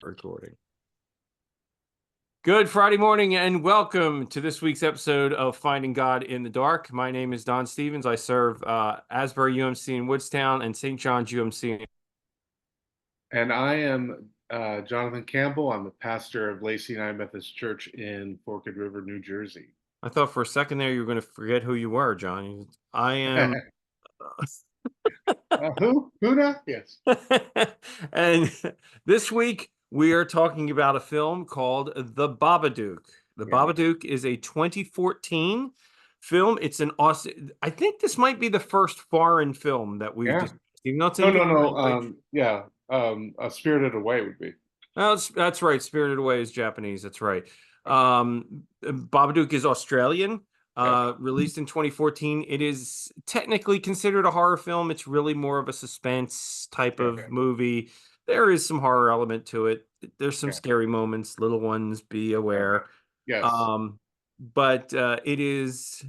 Recording. Good Friday morning and welcome to this week's episode of Finding God in the Dark. My name is Don Stevens. I serve Asbury UMC in Woodstown and St. John's UMC. And I am Jonathan Campbell. I'm the pastor of Lacey United Methodist Church in Forked River, New Jersey. I thought for a second there you were going to forget who you were, John. I am. Who now? Yes. And this week we are talking about a film called The Babadook. The Yeah. Babadook is a 2014 film. It's an awesome. I think this might be the first foreign film that we've Yeah. discussed. Even though it's No, English no, no. language. Yeah. Spirited Away would be. That's right. Spirited Away is Japanese. That's right. Babadook is Australian. Yeah. Released in 2014. It is technically considered a horror film. It's really more of a suspense type of Okay. movie. There is some horror element to it. There's some Yeah. scary moments. Little ones, be Okay. aware. Yes. But it is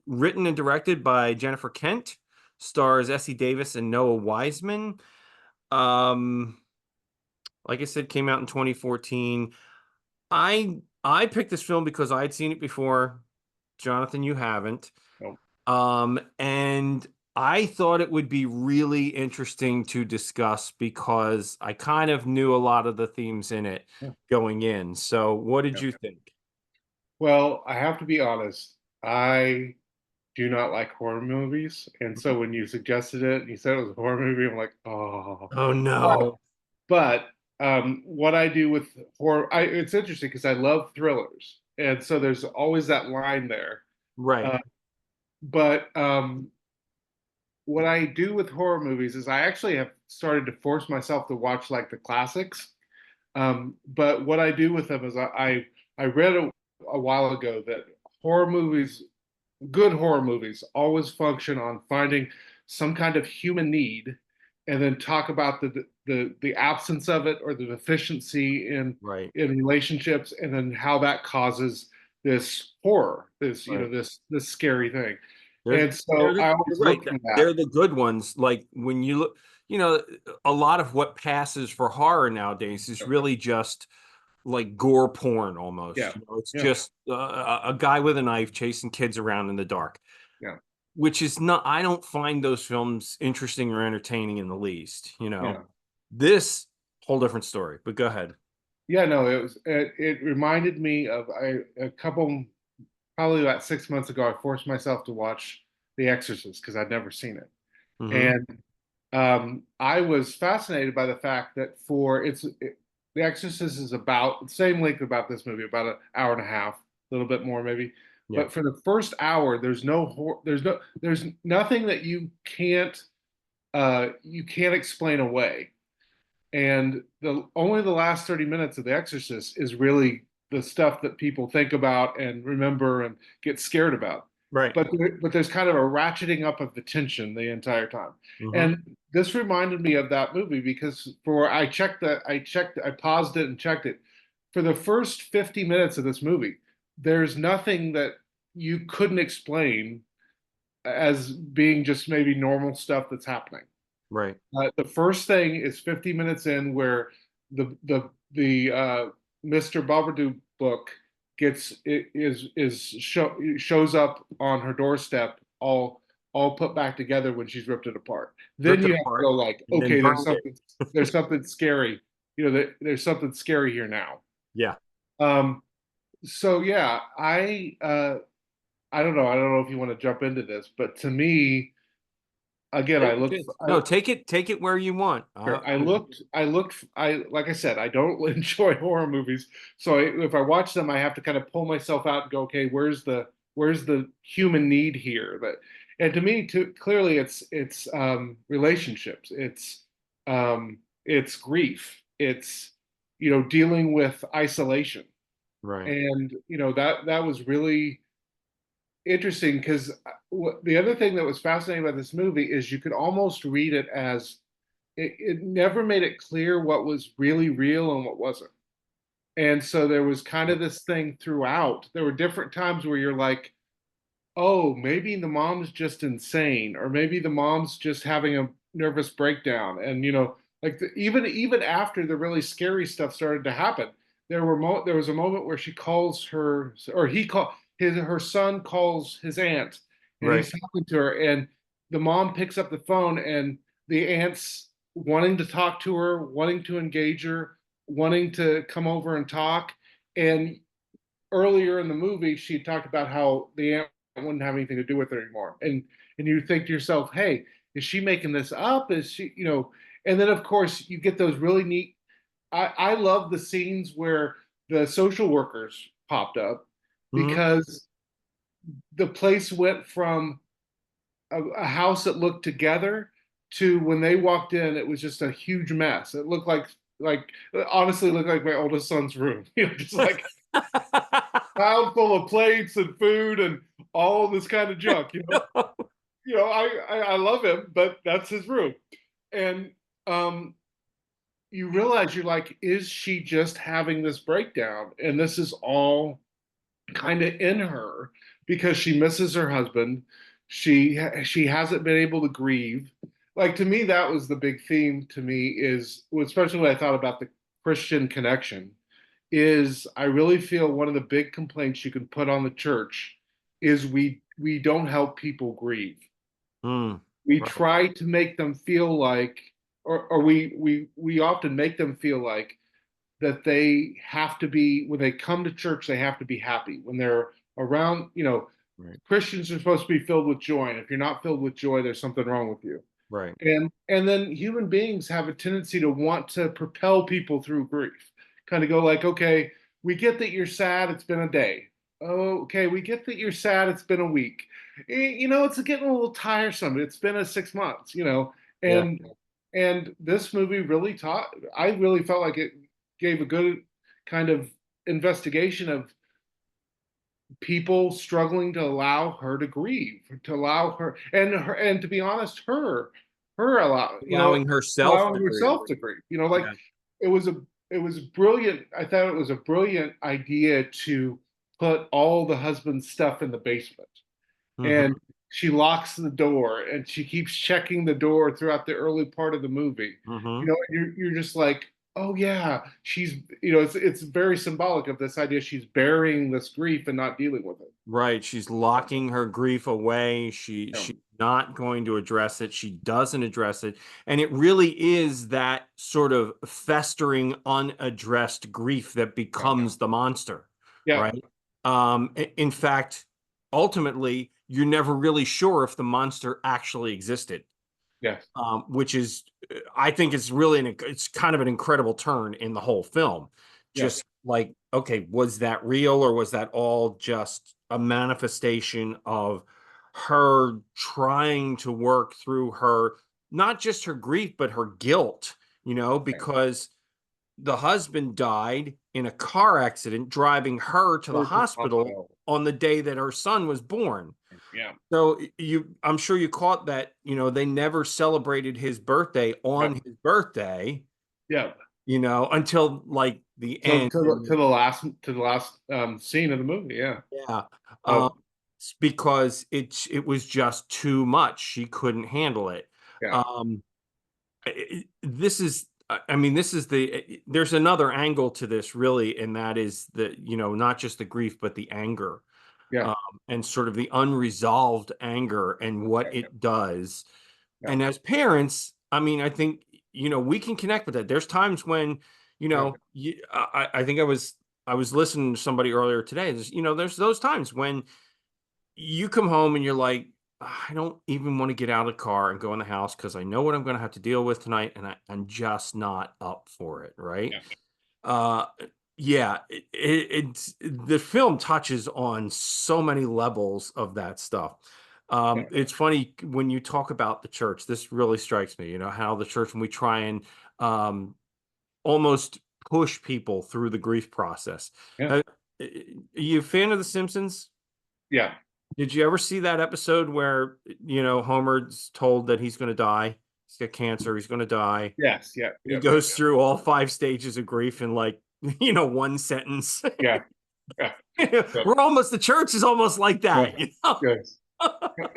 written and directed by Jennifer Kent. Stars Essie Davis and Noah Wiseman. Um, like I said, came out in 2014. I picked this film because I'd seen it before. Jonathan, you haven't. No. And I thought it would be really interesting to discuss because I kind of knew a lot of the themes in it Yeah. going in. So, what did Yeah. you think? Well, I have to be honest. I do not like horror movies, and so when you suggested it and you said it was a horror movie, I'm like, oh. Oh But no. But what I do with horror, it's interesting because I love thrillers, and so there's always that line there. Right. Uh, but what I do with horror movies is I actually have started to force myself to watch like the classics. But what I do with them is I read a while ago that horror movies, good horror movies, always function on finding some kind of human need, and then talk about the absence of it or the deficiency Right. in relationships, and then how that causes this horror, this Right. this scary thing. They're And so I you're always right. look for that. They're the good ones. Like when you look, a lot of what passes for horror nowadays is really just like gore porn almost. Yeah, It's yeah, just a guy with a knife chasing kids around in the dark, yeah, which is not, I don't find those films interesting or entertaining in the least. yeah. This whole different story, but go ahead. Yeah, no, it reminded me of a couple, probably about 6 months ago. I forced myself to watch The Exorcist because I'd never seen it, Hmm. and I was fascinated by the fact that The Exorcist is about the same length about this movie, about an hour and a half, a little bit more maybe. Yeah. But for the first hour, there's nothing that you can't explain away. And the only the last 30 minutes of The Exorcist is really the stuff that people think about and remember and get scared about. Right. But there's kind of a ratcheting up of the tension the entire time. Hmm. And this reminded me of that movie because I paused it and checked it. For the first 50 minutes of this movie, there's nothing that you couldn't explain as being just maybe normal stuff that's happening. Right. The first thing is 50 minutes in where the Mr. Babadook book gets shows up on her doorstep all put back together when she's ripped it apart. Then Ripped it you have to go apart like, and then okay, burned it. there's something scary. There's something scary here now. Yeah. Um, so yeah, I don't know if you want to jump into this, but to me, again, No, take it where you want. sure. Like I said, I don't enjoy horror movies. So if I watch them, I have to kind of pull myself out and go, okay, where's the human need here? And to me, clearly it's relationships. It's grief. It's, dealing with isolation. Right. And, that was really interesting because the other thing that was fascinating about this movie is you could almost read it as it never made it clear what was really real and what wasn't. And so there was kind of this thing throughout. There were different times where you're like, oh, maybe the mom's just insane, or maybe the mom's just having a nervous breakdown. And, Like even after the really scary stuff started to happen, there was a moment where she calls her, or he call his her son calls his aunt, and Right. he's talking to her, and the mom picks up the phone, and the aunt's wanting to talk to her, wanting to engage her, wanting to come over and talk. And earlier in the movie, she talked about how the aunt wouldn't have anything to do with her anymore. And you think to yourself, hey, is she making this up? Is she, you know? And then of course you get those really neat. I love the scenes where the social workers popped up, Mhm. because the place went from a house that looked together to when they walked in, it was just a huge mess. It looked like honestly looked like my oldest son's room. You know, just like pile full of plates and food and all this kind of junk. I love him, but that's his room. And um, you realize you're like, is she just having this breakdown? And this is all kind of in her because she misses her husband. She hasn't been able to grieve. Like to me, that was the big theme to me is especially when I thought about the Christian connection is I really feel one of the big complaints you can put on the church is we don't help people grieve. Mm, We right. try to make them feel like or we often make them feel like that they have to be when they come to church they have to be happy when they're around, Right. Christians are supposed to be filled with joy, and if you're not filled with joy there's something wrong with you. Right. And then human beings have a tendency to want to propel people through grief. Kind of go like, okay, we get that you're sad, it's been a day. Oh, okay, we get that you're sad, it's been a week. It's getting a little tiresome. It's been a 6 months, Yeah. and this movie really taught. I really felt like it gave a good kind of investigation of people struggling to allow her to grieve, to allow her, and to be honest, her Allowing herself allowing to grieve. herself to grieve. Like Yeah. it was a it was brilliant. I thought it was a brilliant idea to put all the husband's stuff in the basement, and Hmm. she locks the door and she keeps checking the door throughout the early part of the movie. Hmm. You're just like, oh yeah, she's, it's very symbolic of this idea she's burying this grief and not dealing with it. Right. She's locking her grief away. Yeah, She's not going to address it. She doesn't address it. And it really is that sort of festering, unaddressed grief that yeah, becomes the monster, yeah, right? In fact, ultimately, you're never really sure if the monster actually existed. yes, Which is, I think it's really it's kind of an incredible turn in the whole film. yeah, Just like, okay, was that real or was that all just a manifestation of her trying to work through her, not just her grief, but her guilt, yeah. because the husband died in a car accident driving her to the Her to the hospital hospital. on the day that her son was born. Yeah, So I'm sure you caught that, they never celebrated his birthday yeah, on his birthday, yeah. until like the So end. And to the last scene of the movie. Yeah. yeah, um, Oh, it's because it was just too much. She couldn't handle it. yeah, Um, this is, I mean, there's another angle to this really, and that is that, not just the grief, but the anger, yeah, um, and sort of the unresolved anger and what yeah, it does. yeah, And as parents, I mean, I think, we can connect with that. There's times when, yeah. I think I was listening to somebody earlier today. There's those times when you come home and you're like, I don't even want to get out of the car and go in the house because I know what I'm going to have to deal with tonight, and I'm just not up for it, right? Yeah. Uh, yeah, it's the film touches on so many levels of that stuff. Yeah. It's funny when you talk about the church. This really strikes me. How the church, when we try and um, almost push people through the grief process. Yeah. Uh, are you a fan of The Simpsons? Yeah. Did you ever see that episode where, Homer's told that he's going to die? He's got cancer. He's going to die. Yes. Yeah. He Yeah. goes through all 5 stages of grief in like, one sentence. Yeah. Yeah. Yeah. The church is almost like Yeah. that, Yes.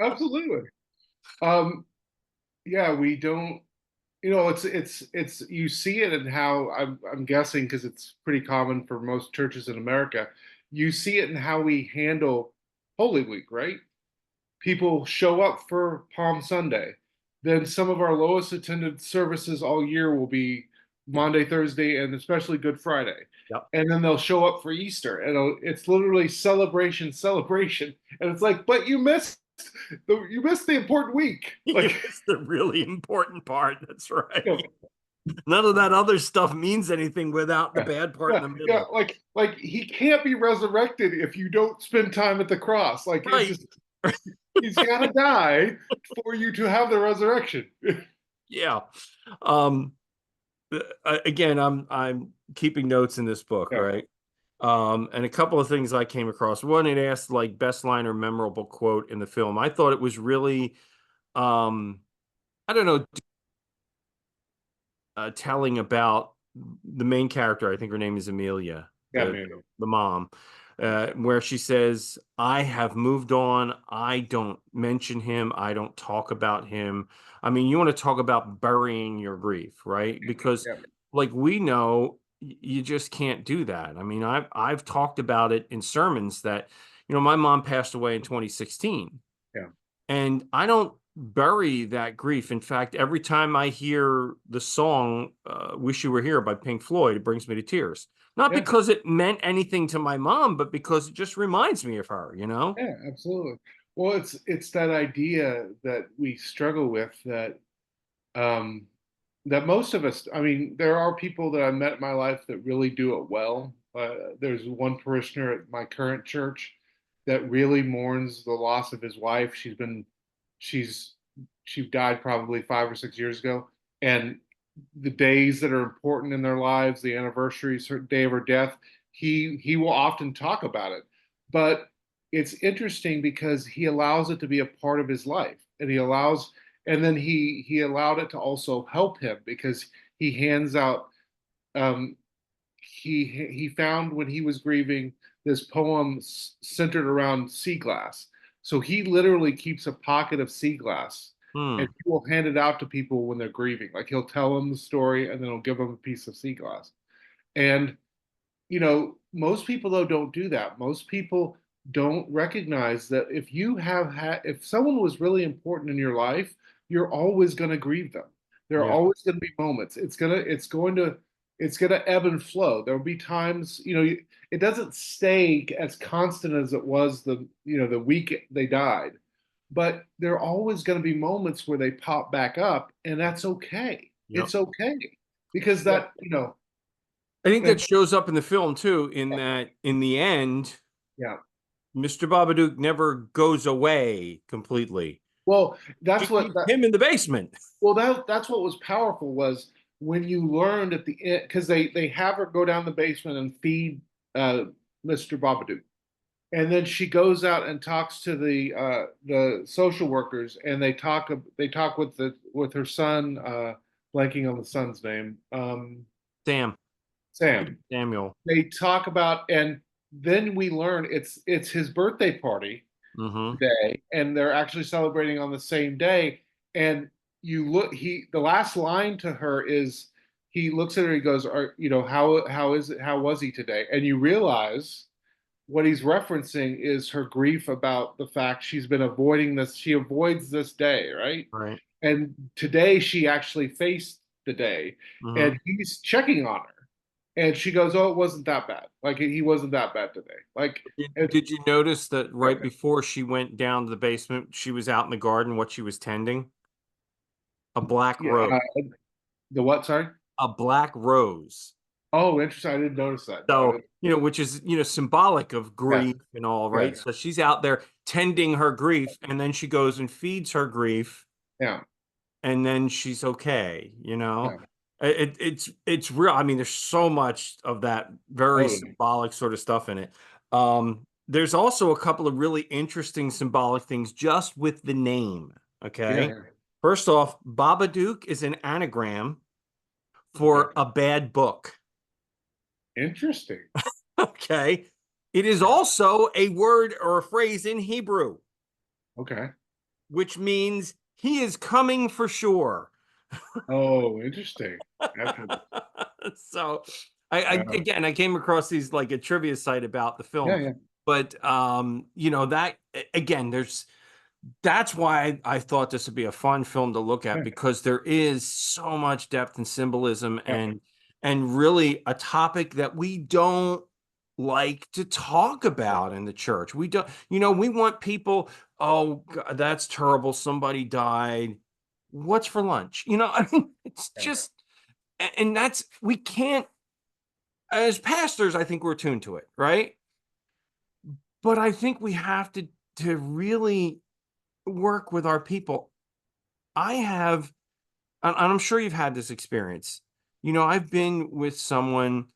Absolutely. Um, yeah, we don't. it's you see it in how I'm guessing because it's pretty common for most churches in America. You see it in how we handle Holy Week, right? People show up for Palm Sunday. Then some of our lowest attended services all year will be Monday, Thursday, and especially Good Friday. Yep. And then they'll show up for Easter, and it's literally celebration, celebration. And it's like, but you missed the important week. Like, It's the really important part. That's right. you know, None of that other stuff means anything without the yeah, bad part in yeah, the yeah. middle. Like he can't be resurrected if you don't spend time at the cross. Like it Right. just he's got to die for you to have the resurrection. Yeah. Um, Again, I'm keeping notes in this book, Yeah, right? And a couple of things I came across. One, it asked like best line or memorable quote in the film. I thought it was really, um, I don't know, telling about the main character. I think her name is Amelia, yeah, the man. the mom, where she says, "I have moved on. I don't mention him. I don't talk about him." I mean, you want to talk about burying your grief, right? Because, Yeah, like we know, you just can't do that. I mean, I've talked about it in sermons that, my mom passed away in 2016. yeah, And I don't bury that grief. In fact, every time I hear the song Wish You Were Here by Pink Floyd, it brings me to tears. Not yeah, because it meant anything to my mom, but because it just reminds me of her, you know? yeah, absolutely. Well, it's that idea that we struggle with um that most of us, I mean, there are people that I met in my life that really do it well. There's one parishioner at my current church that really mourns the loss of his wife. She's, she died probably 5 or 6 years ago. And the days that are important in their lives, the anniversaries, her day of her death, he will often talk about it. But it's interesting because he allows it to be a part of his life, and and then he allowed it to also help him because he hands out um, he found when he was grieving this poem centered around sea glass. So he literally keeps a pocket of sea glass, and Hmm. he will hand it out to people when they're grieving. Like he'll tell them the story and then he'll give them a piece of sea glass. And most people though don't do that. Most people don't recognize that if you have had, if someone was really important in your life, you're always going to grieve them. There are Yeah. always going to be moments. It's going to ebb and flow. There will be times, it doesn't stay as constant as it was the week they died, but there are always going to be moments where they pop back up, and that's okay. Yep. It's okay because Yeah. I think and that shows up in the film too, in that in the end, yeah. Mr. Babadook never goes away completely. Well, She that's what keeps him in the basement. that's what was powerful was when you learned at the end because they have her go down the basement and feed uh, Mr. Babadook, and then she goes out and talks to the social workers, and they talk with her son, blanking on the son's name, Sam. Sam. Samuel. They talk about, and then we learn it's his birthday party Mm-hmm. day, and they're actually celebrating on the same day. And the last line to her is he looks at her, he goes, how is it, how was he today? And you realize what he's referencing is her grief about the fact she's been avoiding this, she avoids this day, right? Right. And today she actually faced the day, Mm-hmm. and he's checking on her. And she goes, "Oh, it wasn't that bad. Like he wasn't that bad today. Like, Did, and, did you notice that yeah, right before she went down to the basement, she was out in the garden, what she was tending? A black yeah, rose. the what? Sorry. A black rose. Oh, interesting. I didn't notice that. No, I So, didn't. which is, symbolic of Yeah, grief and all, yeah, right? So she's out there tending her grief, and then she goes and feeds her grief, yeah, and then she's okay, yeah. It's real. I mean, there's so much of that very Oh, yeah, symbolic sort of stuff in it. There's also a couple of really interesting symbolic things just with the name. yeah. Okay. First off, Babadook is an anagram Okay, for a bad book. interesting. Okay. It is also a word or a phrase in Hebrew, Okay, which means he is coming for sure. Oh, interesting. Absolutely. So I Yeah. again I came across these like a trivia site about the Yeah, film, yeah, but you know that again that's why I thought this would be a fun film to look at yeah, because there is so much depth and symbolism yeah, and really a topic that we don't like to talk yeah, about in the church. We don't, you know, we want people, oh, God, that's terrible. Somebody died. What's for lunch? You know, I mean, it's yeah, just, and that's, we can't, as pastors, I think we're tuned to it, right? But I think we have to really work with our people. I have, and I'm sure you've had this experience. You know, I've been with someone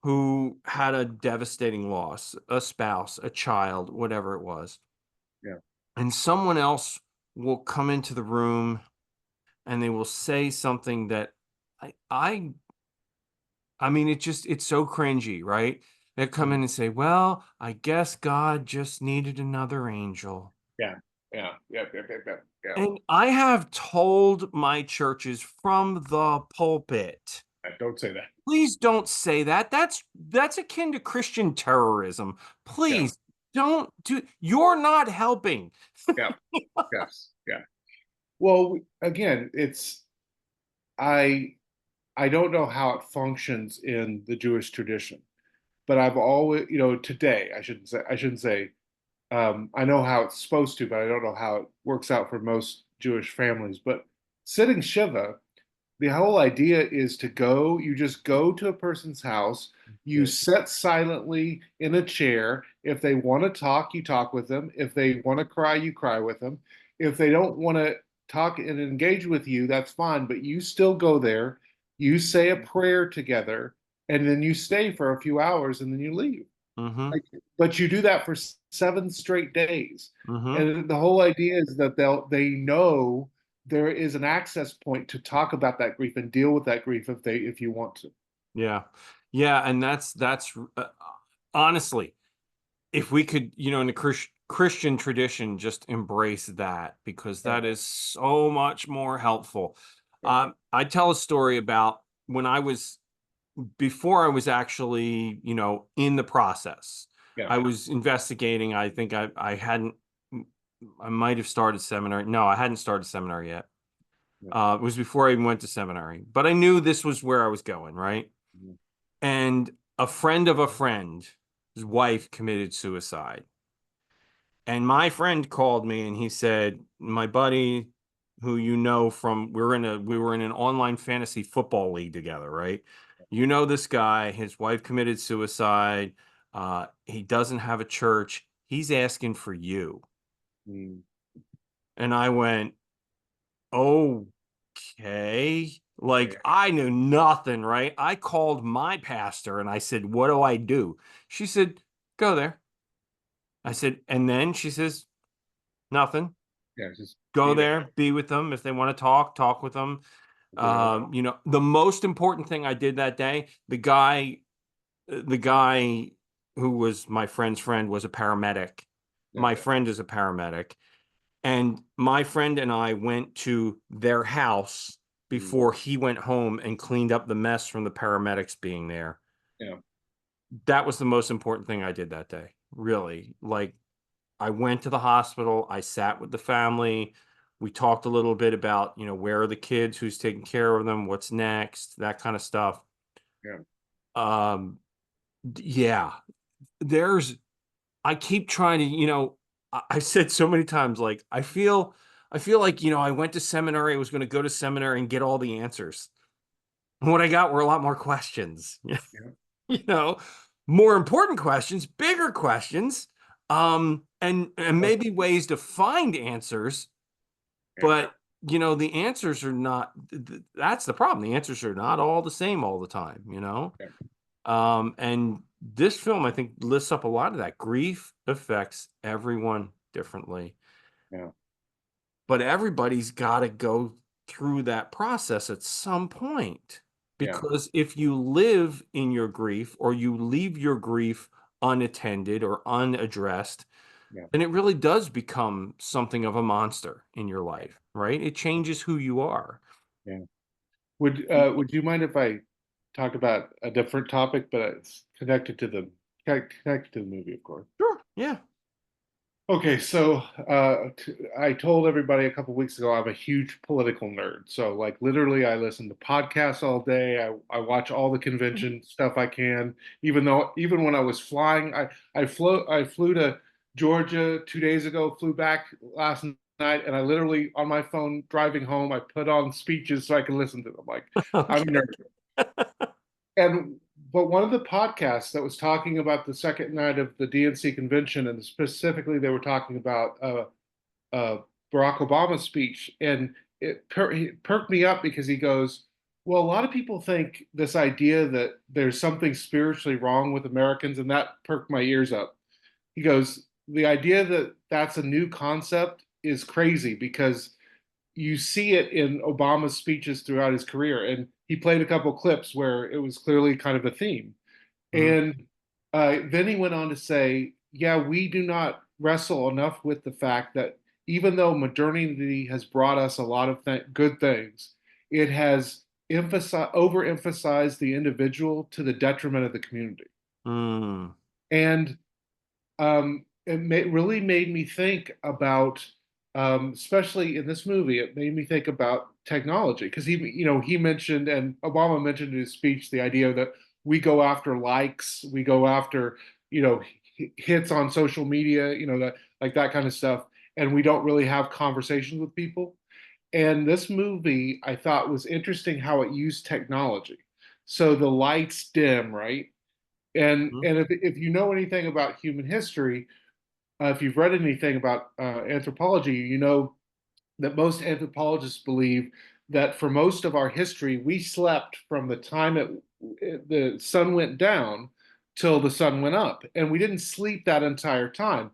who had a devastating loss, a spouse, a child, whatever it was. yeah, And someone else will come into the room and they will say something that I I I mean it's so cringy, right? They come in mm, and say, "Well, I guess God just needed another angel." yeah, yeah, yeah, yeah, yeah, yeah, yeah. And I have told my churches from the pulpit, Don't say that. please don't say that. That's akin to Christian terrorism. Yeah, Please don't do you're not helping. yeah, yes, yeah. Well, again, it's I I don't know how it functions in the Jewish tradition, but I've always, today I shouldn't say I know how it's supposed to, but I don't know how it works out for most Jewish families. But sitting Shiva, the whole idea is you just go to a person's house, you Good. sit silently in a chair. If they want to talk, you talk with them. If they want to cry, you cry with them. If they don't want to talk and engage with you, that's fine, but you still go there, you say a prayer together, and then you stay for a few hours and then you leave. Mhm. Like, but you do that for 7 straight days. Mhm. And the whole idea is that they know there is an access point to talk about that grief and deal with that grief if you want to. Yeah. Yeah, and honestly, if we could, you know, in the Christian tradition, just embrace that because Yeah, that is so much more helpful. yeah, I tell a story about when I was before I was actually, you know, in the process. yeah, I was investigating. I think I hadn't. I might have started seminary. No, I hadn't started seminary yet. yeah, It was before I even went to seminary, but I knew this was where I was going, right? mhm, And a friend of a friend, his wife committed suicide. And my friend called me and he said, "My buddy, who you know from we were in an online fantasy football league together, right? You know this guy, his wife committed suicide. He doesn't have a church. He's asking for you." mm, And I went, "Okay." yeah, Like I knew nothing, right? I called my pastor and I said, "What do I do?" She said, "Go there." I said, and then she says, "Nothing. yeah. Just Go be there. there, be with them. If they want to talk, talk with them." Yeah, You know, the most important thing I did that day, the guy who was my friend's friend was a paramedic. yeah, My friend is a paramedic. And my friend and I went to their house mm, before he went home and cleaned up the mess from the paramedics being there. yeah, That was the most important thing I did that day. Really. Like I went to the hospital, I sat with the family, we talked a little bit about, you know, where are the kids, who's taking care of them, what's next, that kind of stuff. yeah, Um, yeah, there's I keep trying to, you know, I've said so many times, like, I feel like, you know, I went to seminary, I was gonna go to seminary and get all the answers. And what I got were a lot more questions. yeah, You know, more important questions, bigger questions, and oh, maybe ways to find answers, yeah, but you know, the answers are not that's the problem. The answers are not all the same all the time, you know? yeah, And this film, I think, lists up a lot of that. Grief affects everyone differently, yeah, but everybody's got to go through that process at some point. yeah, Because if you live in your grief or you leave your grief unattended or unaddressed, yeah, then it really does become something of a monster in your life, right? It changes who you are. Yeah. Would you mind if I talk about a different topic, but it's connected to the movie, of course? Sure. Yeah. Okay, so I told everybody a couple weeks ago I'm a huge political nerd. So like literally I listen to podcasts all day. I watch all the Mhm. convention stuff I can. Even when I was flying, I flew to Georgia 2 days ago, flew back last night, and I literally on my phone driving home, I put on speeches so I can listen to them. Like I'm a Okay. nerd. And but one of the podcasts that was talking about the second night of the DNC convention, and specifically they were talking about uh, Barack Obama's speech, and it perked me up because he goes, "Well, a lot of people think this idea that there's something spiritually wrong with Americans," and that perked my ears up. He goes, "The idea that that's a new concept is crazy because you see it in Obama's speeches throughout his career. And he played a couple clips where it was clearly kind of a theme. Mhm. And then he went on to say, yeah, we do not wrestle enough with the fact that even though modernity has brought us a lot of good things, it has overemphasized the individual to the detriment of the community. Mm. And really made me think about, especially in this movie, it made me think about technology because he mentioned and Obama mentioned in his speech the idea that we go after likes, we go after, you know, hits on social media, that like that kind of stuff, and we don't really have conversations with people. And this movie, I thought was interesting how it used technology. So the lights dim, right? Mhm. And if you know anything about human history, if you've read anything about anthropology, you know that most anthropologists believe that for most of our history, we slept from the time the sun went down till the sun went up, and we didn't sleep that entire time.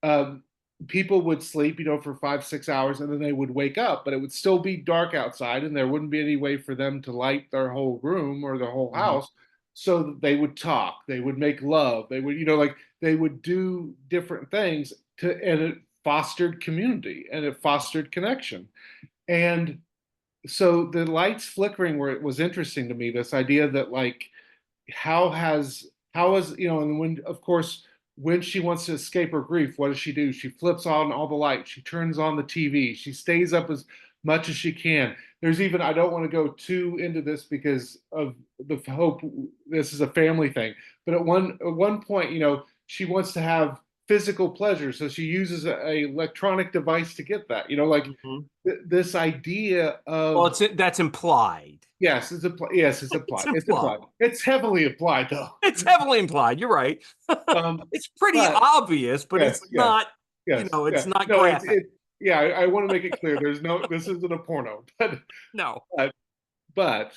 um, People would sleep, for 5, 6 hours, and then they would wake up, but it would still be dark outside, and there wouldn't be any way for them to light their whole room or their whole Mhm. house. So they would talk, they would make love, they would, like they would do different things and it fostered community and it fostered connection. And so the lights flickering where it was interesting to me, this idea that like how has and when of course when she wants to escape her grief, what does she do? She flips on all the lights, she turns on the TV, she stays up as much as she can. There's even, I don't want to go too into this because of the hope this is a family thing, but at one point, she wants to have physical pleasure, so she uses a electronic device to get that, like Mhm. this idea Well, of. that's implied. Yes, yes, it's It's applied. It's implied. applied. It's heavily applied though. It's heavily implied. You're right. Um, It's pretty but obvious, but yes, it's yes, not, yes, it's yeah. not No, it's graphic. it. Yeah, I want to make it clear. This isn't a porno, No. but but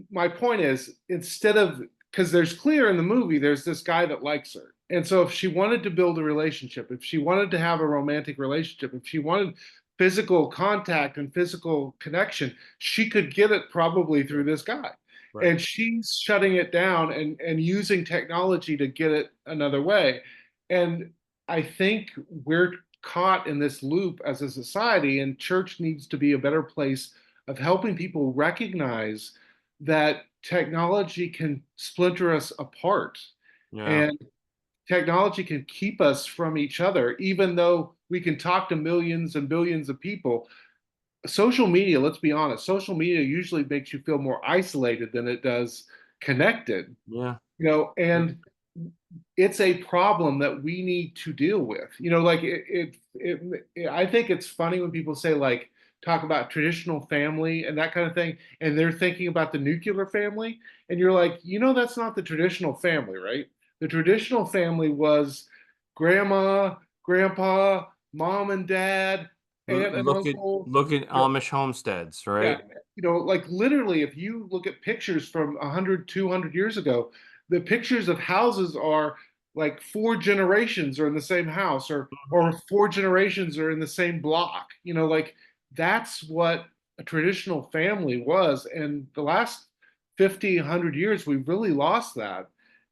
my point is, instead of, because there's clear in the movie there's this guy that likes her, and so if she wanted to build a relationship, if she wanted to have a romantic relationship, if she wanted physical contact and physical connection, she could get it probably through this guy. Right. And she's shutting it down and using technology to get it another way. And I think we're caught in this loop as a society, and church needs to be a better place of helping people recognize that technology can splinter us apart, Yeah. and technology can keep us from each other, even though we can talk to millions and billions of people. Social media, let's be honest, social media usually makes you feel more isolated than it does connected, Yeah. and it's a problem that we need to deal with. Like I think it's funny when people say like talk about traditional family and that kind of thing, and they're thinking about the nuclear family, and you're like, that's not the traditional family, right? The traditional family was grandma, grandpa, mom and dad, aunt and Look at uncle. Amish homesteads, Yeah, right? like literally, if you look at pictures from 100, 200 years ago, the pictures of houses are like four generations are in the same house, or four generations are in the same block. Like that's what a traditional family was. And the last 50, 100 years, we've really lost that.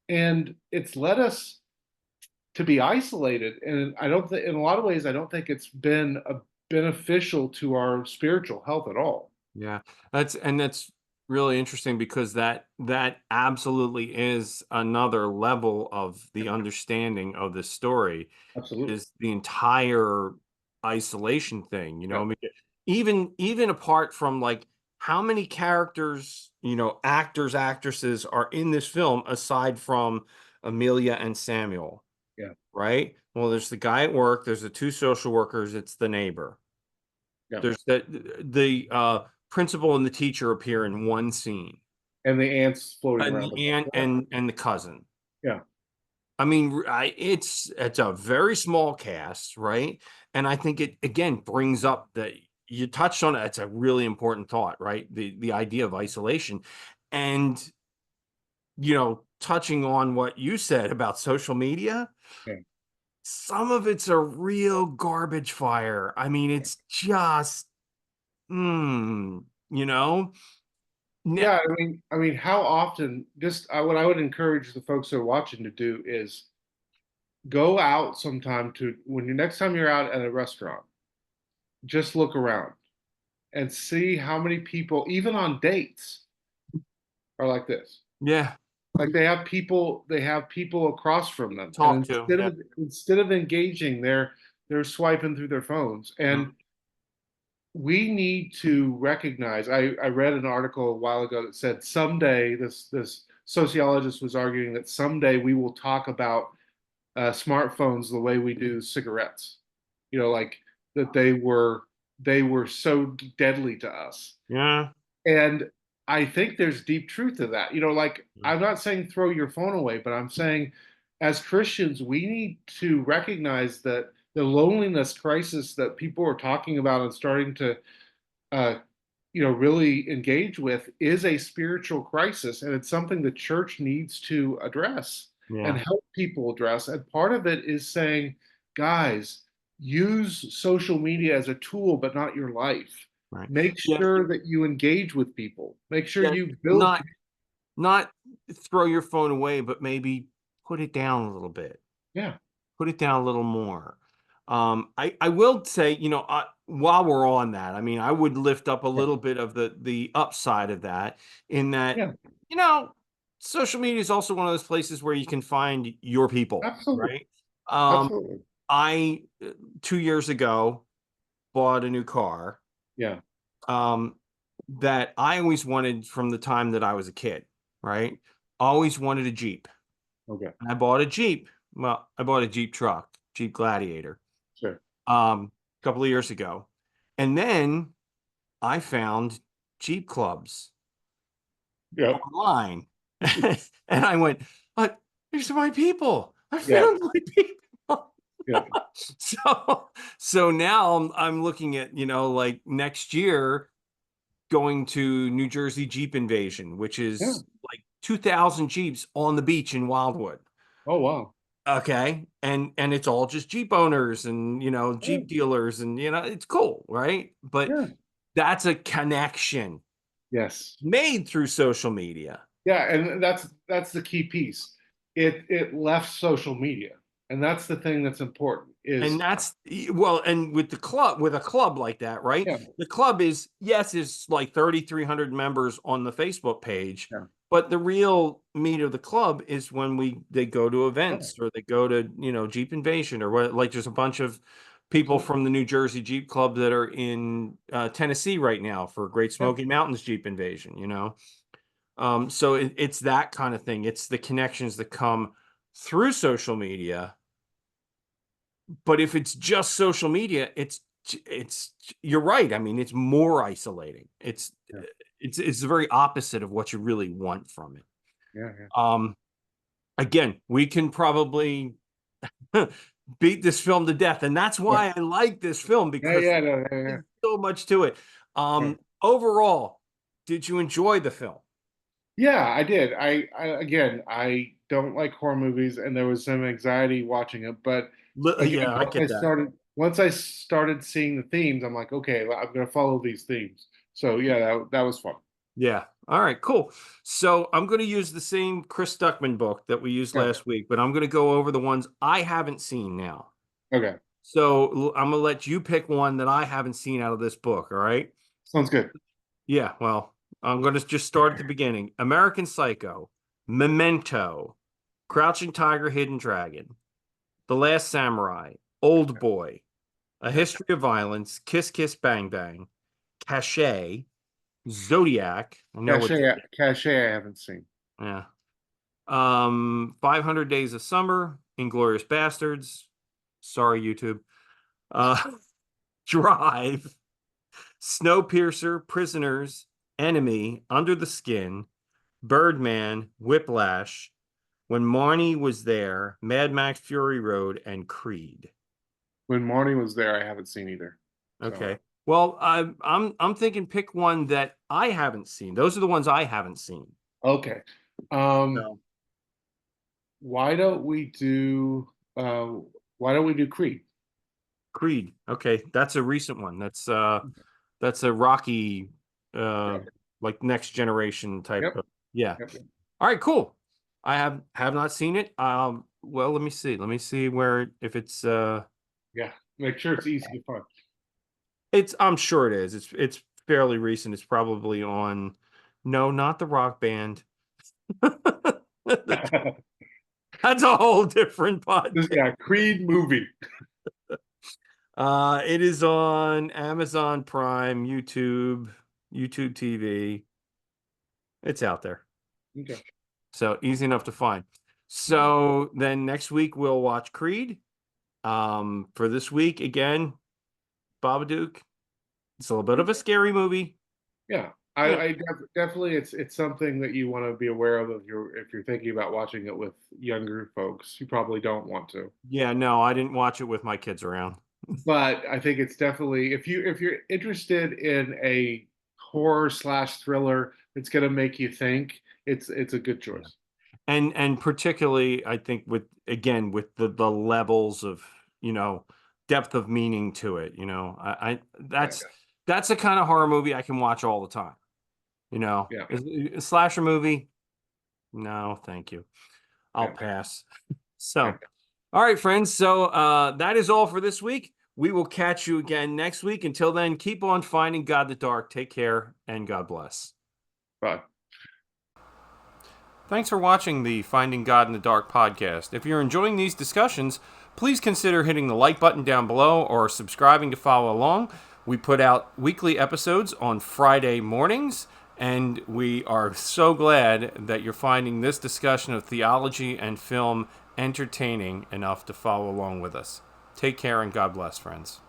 And it's led us to be isolated. And I don't think, in a lot of ways, I don't think it's been a beneficial to our spiritual health at all. Yeah, that's really interesting because that absolutely is another level of the understanding of the story Absolutely. is the entire isolation thing, you know. Yeah. I mean, even apart from like how many characters, actors, actresses are in this film aside from Amelia and Samuel, Yeah. right? Well, there's the guy at work, there's the two social workers, it's the neighbor. Yeah. There's the principal and the teacher appear in one scene, And the ants floating and around the the aunt yeah. and the cousin. Yeah. I mean, it's a very small cast, right? And I think it again brings up that you touched on it. It's a really important thought, right? The idea of isolation, and touching on what you said about social media. Yeah. Some of it's a real garbage fire. I mean, it's just, you know. Yeah, I mean, how often? Just what I would encourage the folks that are watching to do is go out sometime to when you next time you're out at a restaurant, just look around and see how many people, even on dates, are like this. Yeah, Like they have people across from them, and talk to. Yeah. instead of engaging, they're swiping through their phones. And Mhm. we need to recognize. I read an article a while ago that said someday this sociologist was arguing that someday we will talk about smartphones the way we do cigarettes. Like that they were so deadly to us. Yeah. And I think there's deep truth to that. Like Mm. I'm not saying throw your phone away, but I'm saying as Christians, we need to recognize that the loneliness crisis that people are talking about and starting to uh, really engage with is a spiritual crisis, and it's something the church needs to address and Yeah. help people address. And part of it is saying, guys, use social media as a tool, but not your life. Right. Make Yeah. sure that you engage with people. Make sure Yeah. you build. Not throw your phone away, but maybe put it down a little bit. Yeah, Put it down a little more. I will say, while we're on that, I mean, I would lift up a yeah, little bit of the upside of that, in that, yeah, you know, social media is also one of those places where you can find your people, absolutely, right? Um, absolutely. I 2 years ago bought a new car, Yeah, um, that I always wanted from the time that I was a kid, right? Always wanted a Jeep. okay, And I bought a Jeep. Well, I bought a Jeep truck, Jeep Gladiator, sure. a couple of years ago. And then I found Jeep clubs Yep, online. And I went, but these are my people. I yeah, found my people. yeah, So now I'm looking at, like next year going to New Jersey Jeep Invasion, which yeah. is like 2,000 Jeeps on the beach in Wildwood. Oh wow. Okay. And it's all just Jeep owners and, Oh, Jeep dealers and, it's cool, right? But yeah. that's a connection Yes. made through social media. Yeah, and that's the key piece. It left social media, and that's the thing that's important. And Is that's well, and with a club like that, right? yeah, The club is, yes, is like 3,300 members on the Facebook page, yeah, but the real meat of the club is when they go to yeah, events or they go to, Jeep Invasion or what, like there's a bunch of people absolutely. from the New Jersey Jeep Club that are in Tennessee right now for Great Yeah, Smoky Mountains Jeep Invasion. So it's that kind of thing. It's the connections that come through social media, but if it's just social media, it's you're right. I mean, it's more isolating. yeah, It's the very opposite of what you really want from it. yeah, yeah, Um, Again, we can probably beat this film to death, and that's yeah, why I like this film yeah, because yeah, no, yeah, yeah, there's so much to it. yeah. Overall, did you enjoy the film? Yeah, I did. Again, I don't like horror movies, and there was some anxiety watching it. But again, Yeah, I get that. once I started seeing the themes, I'm like, okay, well, I'm gonna follow these themes. So yeah, that was fun. Yeah. All right, cool. So I'm going to use the same Chris Stuckman book that we used Yeah. last week, but I'm going to go over the ones I haven't seen now. Okay. So I'm going to let you pick one that I haven't seen out of this book. All right. Sounds good. Yeah, well, I'm going to just start at the beginning. American Psycho, Memento, Crouching Tiger, Hidden Dragon, The Last Samurai, Old Boy, A Okay. History of Violence, Kiss Kiss Bang Bang, Cachet, Zodiac. I know what. Cachet, I haven't seen. Yeah. 500 Days of Summer, Inglorious Bastards. Sorry, YouTube. Uh, Drive, Snowpiercer, Prisoners, Enemy, Under the Skin, Birdman, Whiplash, When Marnie Was There, Mad Max Fury Road, and Creed. When Marnie was there, I haven't seen either. So Okay. Well, I'm thinking pick one that I haven't seen. Those are the ones I haven't seen. okay. Um, So why don't we do uh why don't we do Creed? Creed. Okay, that's a recent one. That's a Rocky uh Yep. like next generation type Yep. of yeah. Yep. All right, cool. I have not seen it. Well, let me see. Let me see where if Yeah. Make sure it's easy to find. it's I'm sure it is. It's fairly recent. It's probably on no, not the Rock Band. That's a whole different This podcast. yeah, Creed movie. It is on Amazon Prime, YouTube TV. It's out there. Okay. So easy enough to find. So then next week we'll watch Creed. For this week, again, Babadook. It's a little bit of a scary movie. Yeah. You know, Definitely it's something that you want to be aware of if you're thinking about watching it with younger folks. You probably don't want to. yeah, no, I didn't watch it with my kids around. But I think it's definitely if you're interested in a horror slash thriller that's gonna make you think, it's a good Yeah. choice. And particularly I think with again with the levels of, depth of meaning to it, I Yeah, that's the kind of horror movie I can watch all the time. yeah, A slasher movie, no, thank you. I'll yeah, pass. yeah. So, all right, friends. So that is all for this week. We will catch you again next week. Until then, keep on finding God in the dark. Take care and God bless. But Thanks for watching the Finding God in the Dark podcast. If you're enjoying these discussions, please consider hitting the like button down below or subscribing to follow along. We put out weekly episodes on Friday mornings, and we are so glad that you're finding this discussion of theology and film entertaining enough to follow along with us. Take care and God bless, friends.